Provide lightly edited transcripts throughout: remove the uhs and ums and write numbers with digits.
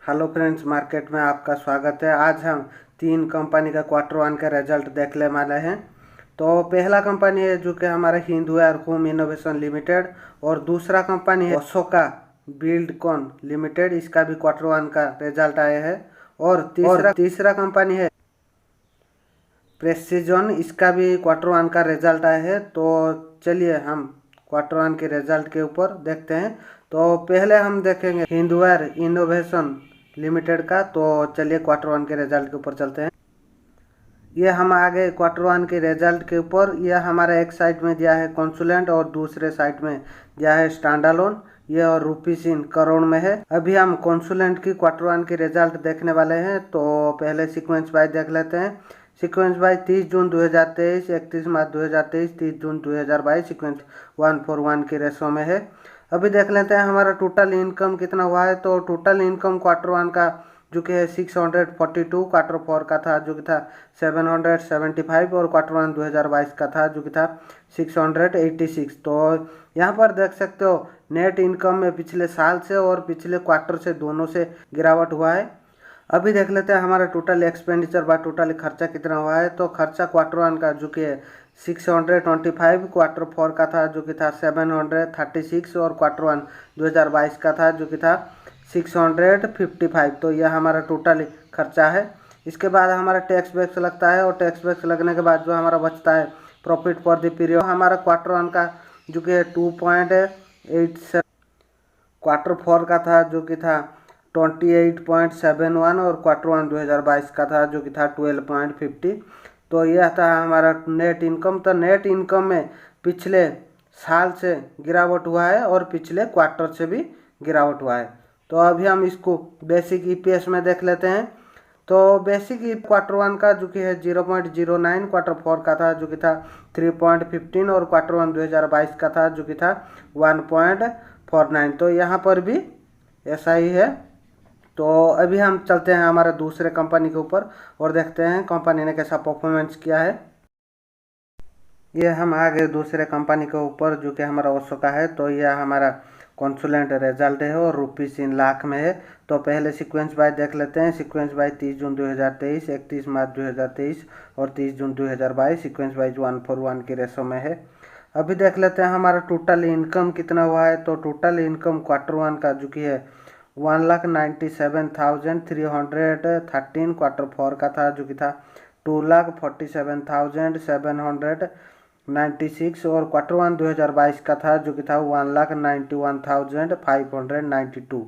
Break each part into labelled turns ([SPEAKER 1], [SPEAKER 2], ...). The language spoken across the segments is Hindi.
[SPEAKER 1] हेलो फ्रेंड्स, मार्केट में आपका स्वागत है। आज हम 3 कंपनी का क्वार्टर 1 का रिजल्ट देखने वाले हैं। तो पहला कंपनी है जो कि हमारा हिंदुवेयर होम इनोवेशन लिमिटेड और दूसरा कंपनी है अशोका बिल्डकॉन लिमिटेड। इसका भी क्वार्टर 1 का रिजल्ट आया है। और तीसरा कंपनी है प्रेसिजन, इसका भी क्वार्टर 1 का रिजल्ट आया है। तो चलिए हम क्वार्टर 1 के रिजल्ट के ऊपर देखते हैं। तो पहले हम देखेंगे हिंदुवेयर इनोवेशन लिमिटेड का। तो चलिए क्वार्टर 1 के रिजल्ट के ऊपर चलते हैं। ये हम आगे क्वार्टर 1 के रिजल्ट के ऊपर, यह हमारा एक साइड में दिया है कंसुलेंट और दूसरे साइड में दिया है स्टैंडअलोन। ये और रुपीस इन करोड़ में है। अभी हम कंसुलेंट की क्वार्टर 1 के रिजल्ट देखने वाले हैं। तो पहले सीक्वेंस वाइज देख लेते हैं। सीक्वेंस वाइज 30 जून 2023, 31 मार्च 2023, 30 जून 2022 सीक्वेंस 141 के रेशो में है। अभी देख लेते हैं हमारा टोटल इनकम कितना हुआ है। तो टोटल इनकम क्वार्टर 1 का जो कि है 642, क्वार्टर 4 का था जो कि था 775 और क्वार्टर 1 2022 का था जो कि था 686। तो यहाँ पर देख सकते हो नेट इनकम में पिछले साल से और पिछले क्वार्टर से दोनों से गिरावट हुआ है। अभी देख लेते हैं हमारा टोटल एक्सपेंडिचर बा टोटल खर्चा कितना हुआ है। तो खर्चा क्वार्टर 1 का जो कि 625, क्वार्टर 4 का था जो कि था 736 और क्वार्टर 1 2022 का था जो कि था 655। तो यह हमारा टोटल खर्चा है। इसके बाद हमारा टैक्स वैक्स लगता है और टैक्स वैक्स लगने के बाद जो हमारा बचता है प्रॉफिट फॉर द पीरियड, हमारा क्वार्टर 1 का जो कि 2.87, क्वार्टर 4 का था जो कि था 28.71 और क्वार्टर 1 2022 का था जो कि था 12.50। तो यह था हमारा नेट इनकम। तो नेट इनकम में पिछले साल से गिरावट हुआ है और पिछले क्वार्टर से भी गिरावट हुआ है। तो अभी हम इसको बेसिक ईपीएस में देख लेते हैं। तो बेसिक क्वार्टर 1 का जो कि है 0.09, क्वार्टर 4 का था जो कि था 3.15 और क्वार्टर 1 2022 का था जो कि था 1.49। तो यहाँ पर भी ऐसा ही है। तो अभी हम चलते हैं हमारे दूसरे कंपनी के ऊपर और देखते हैं कंपनी ने कैसा परफॉर्मेंस किया है। ये हम आगे दूसरे कंपनी के ऊपर जो कि हमारा अशोका है। तो यह हमारा कंसुलेंट रिजल्ट है और रुपीस इन लाख में है। तो पहले सीक्वेंस वाइज देख लेते हैं। सीक्वेंस वाइज 30 जून 2023, 31 मार्च 2023 और 30 जून 2022 सीक्वेंस वाइज 141 के रेशो में है। अभी देख लेते हैं हमारा टोटल इनकम कितना हुआ है। तो टोटल इनकम क्वार्टर 1 का जो कि है 1,97,313, क्वार्टर 4 का था जो कि था 2,47,796 और क्वार्टर 1 2022 का था जो कि था 1,91,592।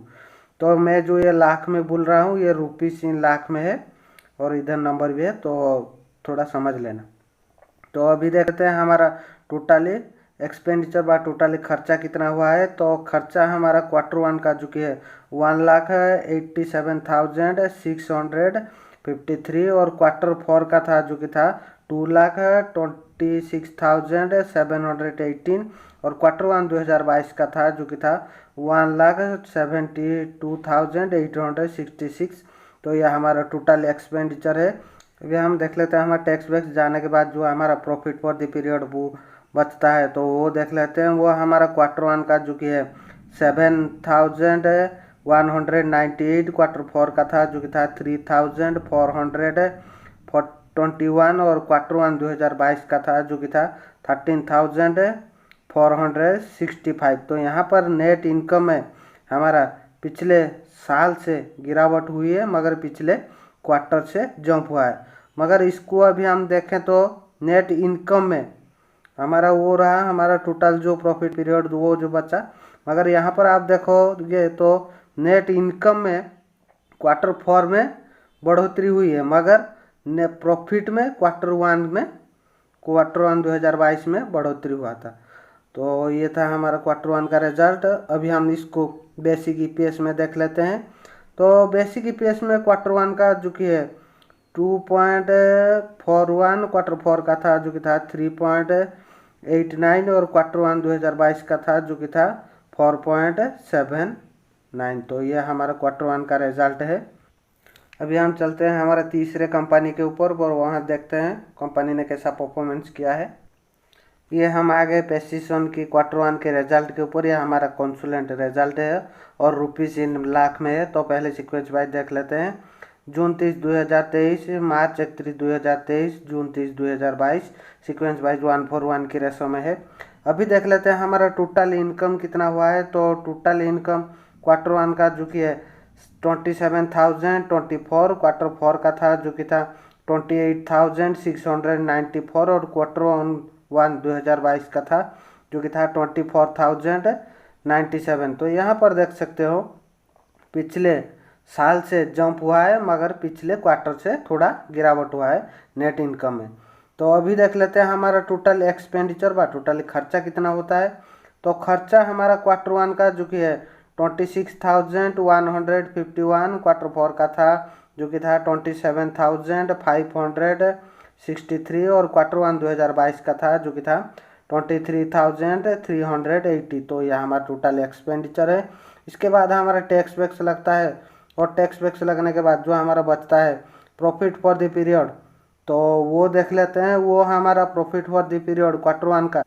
[SPEAKER 1] तो मैं जो ये लाख में बोल रहा हूँ ये रुपीस इन लाख में है और इधर नंबर भी है, तो थोड़ा समझ लेना। तो अभी देखते हैं हमारा टोटली एक्सपेंडिचर बा टोटली खर्चा कितना हुआ है। तो खर्चा हमारा क्वार्टर 1 का जो कि है 1,87,653 और क्वार्टर 4 का था जो कि था 2,26,718 और क्वार्टर 1 2022 का था जो कि था 1,72,866। तो यह हमारा टोटल एक्सपेंडिचर है। अभी हम देख लेते हैं हमारा टैक्स वैक्स जाने के बाद जो हमारा प्रॉफिट फॉर द पीरियड वो बचता है। तो वो देख लेते हैं। वो हमारा क्वार्टर 1 का जो कि है 7,198, क्वार्टर 4 का था जो कि था 3,421 और क्वार्टर 1 2022 का था जो कि था 13,465। तो यहाँ पर नेट इनकम में हमारा पिछले साल से गिरावट हुई है मगर पिछले क्वार्टर से जंप हुआ है। मगर इसको अभी हम देखें तो नेट इनकम में हमारा वो रहा हमारा टोटल जो प्रॉफिट पीरियड वो जो बचा। मगर यहाँ पर आप देखोगे तो नेट इनकम में क्वार्टर 4 में बढ़ोतरी हुई है मगर प्रॉफिट में क्वार्टर 1 2022 में बढ़ोतरी हुआ था। तो ये था हमारा क्वार्टर 1 का रिजल्ट। अभी हम इसको बेसिक ईपीएस में देख लेते हैं। तो बेसिक ईपीएस में क्वार्टर 1 का जो कि है 2.41, क्वार्टर 4 का था जो कि था 3.89 और क्वार्टर 1 2022 का था जो कि था 4.79। तो ये हमारा क्वार्टर 1 का रिजल्ट है। अभी हम चलते हैं हमारे तीसरे कंपनी के ऊपर और वहाँ देखते हैं कंपनी ने कैसा परफॉर्मेंस किया है। ये हम आ गए पेसिसन की Q1 के रिजल्ट के ऊपर। ये हमारा कंसुलेंट रिजल्ट है और रुपीज़ इन लाख में है। तो पहले सीक्वेंस वाइज देख लेते हैं। जून 30 2023, मार्च 31 2023, जून 30 2022, सीक्वेंस वाइज 141 की रेशो में है। अभी देख लेते हैं हमारा टोटल इनकम कितना हुआ है। तो टोटल इनकम Q1 का जो कि है 27,024, Q4 का था जो कि था 28,694 और Q1 2022 का था जो कि था 24,097। तो यहाँ पर देख सकते हो पिछले साल से जंप हुआ है मगर पिछले क्वार्टर से थोड़ा गिरावट हुआ है नेट इनकम में। तो अभी देख लेते हैं हमारा टोटल एक्सपेंडिचर व टोटल खर्चा कितना होता है। तो खर्चा हमारा Q1 का जो कि है 26,151, Q4 का था जो कि था 27,563 और Q1 2022 का था जो कि था 23,380। तो यह हमारा टोटल एक्सपेंडिचर है। इसके बाद हमारा टैक्स वैक्स लगता है और टैक्स वैक्स लगने के बाद जो हमारा बचता है प्रॉफिट फॉर द पीरियड, तो वो देख लेते हैं। वो हमारा profit for the period Q1 का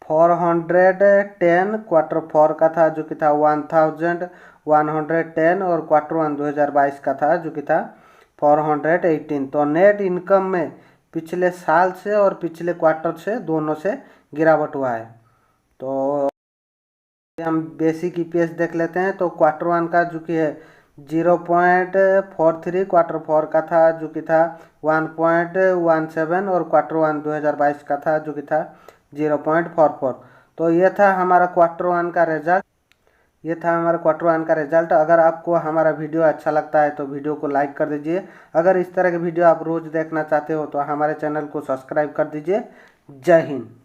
[SPEAKER 1] 410, Q4 का था जो कि था 1,110 और Q1 2022 का था जो कि था 418। तो नेट इनकम में पिछले साल से और पिछले क्वार्टर से दोनों से गिरावट हुआ है। तो हम बेसिक ईपीएस देख लेते हैं। तो Q1 का जो कि है 0.43, Q4 का था जो कि था 1.17 और Q1 2022 का था जो कि था 0.44। तो ये था हमारा Q1 का रिजल्ट। ये था हमारा Q1 का रिजल्ट। अगर आपको हमारा वीडियो अच्छा लगता है तो वीडियो को लाइक कर दीजिए। अगर इस तरह के वीडियो आप रोज़ देखना चाहते हो तो हमारे चैनल को सब्सक्राइब कर दीजिए। जय हिंद।